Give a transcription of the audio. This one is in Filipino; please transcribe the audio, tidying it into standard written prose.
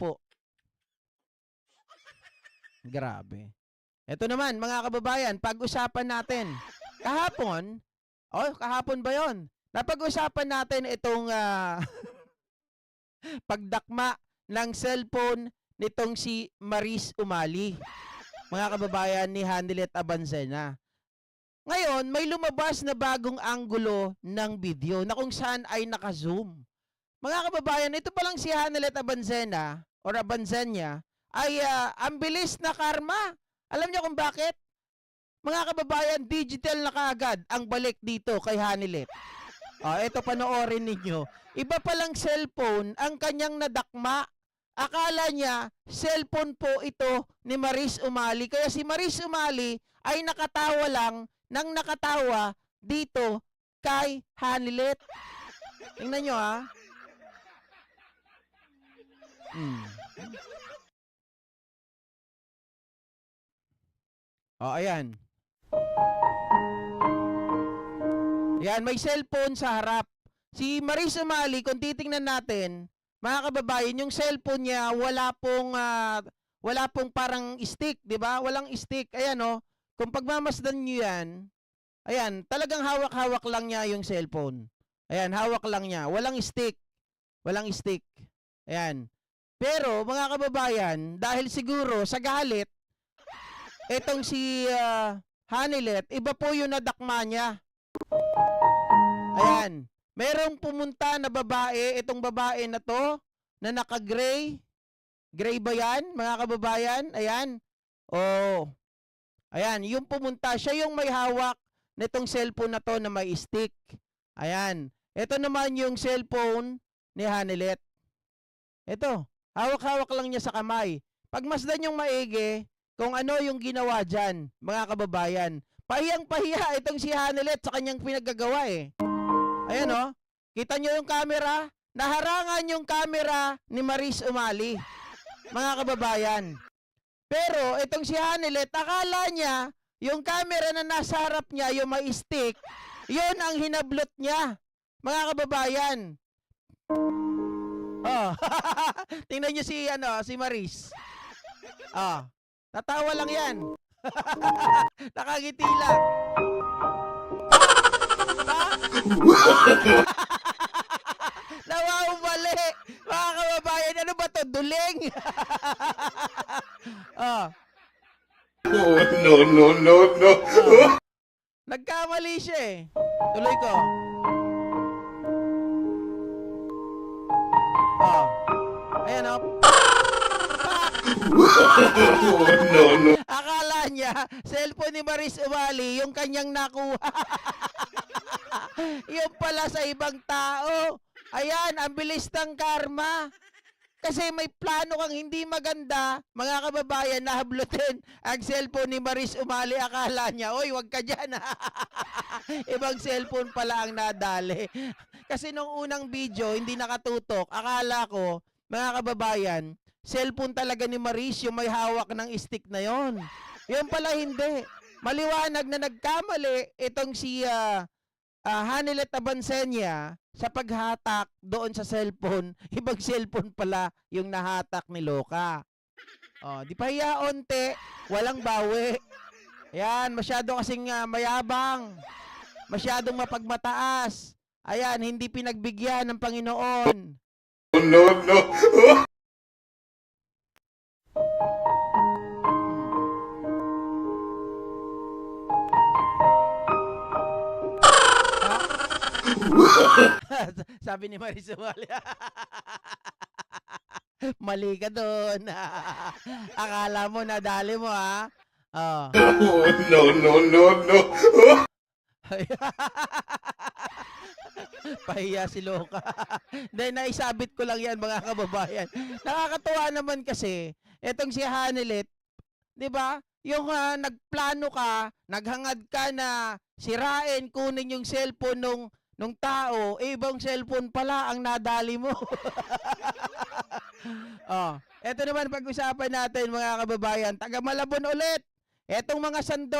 po. Grabe. Ito naman, mga kababayan, pag-usapan natin. Kahapon ba yon? Napag-usapan natin itong pagdakma ng cellphone nitong si Maris Umali. Mga kababayan ni Hanilet Abancena. Ngayon, may lumabas na bagong anggulo ng video na kung saan ay naka-zoom. Mga kababayan, ito palang si Hanilet Abancena or Abancena ay ang bilis na karma. Alam niyo kung bakit? Mga kababayan, digital na kaagad ang balik dito kay Hanilet. Ito panoorin ninyo. Iba palang cellphone ang kanyang nadakma. Akala niya, cellphone po ito ni Maris Umali. Kaya si Maris Umali ay nakatawa lang ng nakatawa dito kay Hanilet. Tingnan nyo ha. Ayan. Ayan, may cellphone sa harap. Si Maris Umali, kung titingnan natin, mga kababayan, yung cellphone niya, wala pong parang stick, di ba? Walang stick. Ayan, oh. Kung pagmamasdan nyo yan, ayan, talagang hawak-hawak lang niya yung cellphone. Ayan, hawak lang niya. Walang stick. Walang stick. Ayan. Pero, mga kababayan, dahil siguro sa galit, etong si Hanilet, iba po yung nadakma niya. Ayan. Merong pumunta na babae, itong babae na to, na naka-gray. Gray ba yan, mga kababayan? Ayan. Ayan, yung pumunta, siya yung may hawak nitong cellphone na to na may stick. Ayan. Ito naman yung cellphone ni Hanilet. Ito, hawak-hawak lang niya sa kamay. Pagmasdan yung maigi, kung ano yung ginawa dyan, mga kababayan. Pahiyang-pahiya itong si Hanilet sa kanyang pinaggagawa eh. Ayan o, kita nyo yung camera? Naharangan yung camera ni Maris Umali, mga kababayan. Pero itong si Hanilet, akala niya, yung camera na nasa harap niya, yung may stick, yun ang hinablot niya, mga kababayan. Tingnan nyo si Maris. Natawa lang yan. Nakangiti lang. Nawawali. Mga kababayan, ano ba to? Duling? No. Nagkamali siya eh. Tuloy ko. Ayan o. No. Akala niya, cellphone ni Maris Umali, yung kanyang nakuha. Yung pala sa ibang tao. Ayan, ang bilis ng karma. Kasi may plano kang hindi maganda, mga kababayan, nahablutin ang cellphone ni Maris Umali. Akala niya, oy, wag ka dyan. Ibang cellphone pala ang nadali. Kasi nung unang video, hindi nakatutok. Akala ko, mga kababayan, cellphone talaga ni Maris yung may hawak ng stick na yon. Yun pala hindi. Maliwanag na nagkamali itong si Hanilet Abancena sa paghatak doon sa cellphone. Ibang cellphone pala yung nahatak ni Loka. Di pa hiya onte, walang bawi. Ayan, masyado kasing mayabang. Masyadong mapagmataas. Ayan, hindi pinagbigyan ng Panginoon. No. Sabi ni Maris Umali. Mali ka doon. Akala mo nadali mo ha. No. Pahiya si Loka. Dahil naisabit ko lang yan, mga kababayan. Nakakatuwa naman kasi etong si Hanilet, 'di ba? Yung nagplano ka, naghangad ka na sirain, kunin yung cellphone nung tao, ibang cellphone pala ang nadali mo. Eto naman pag-usapan natin, mga kababayan, taga Malabon ulit. Etong mga sandob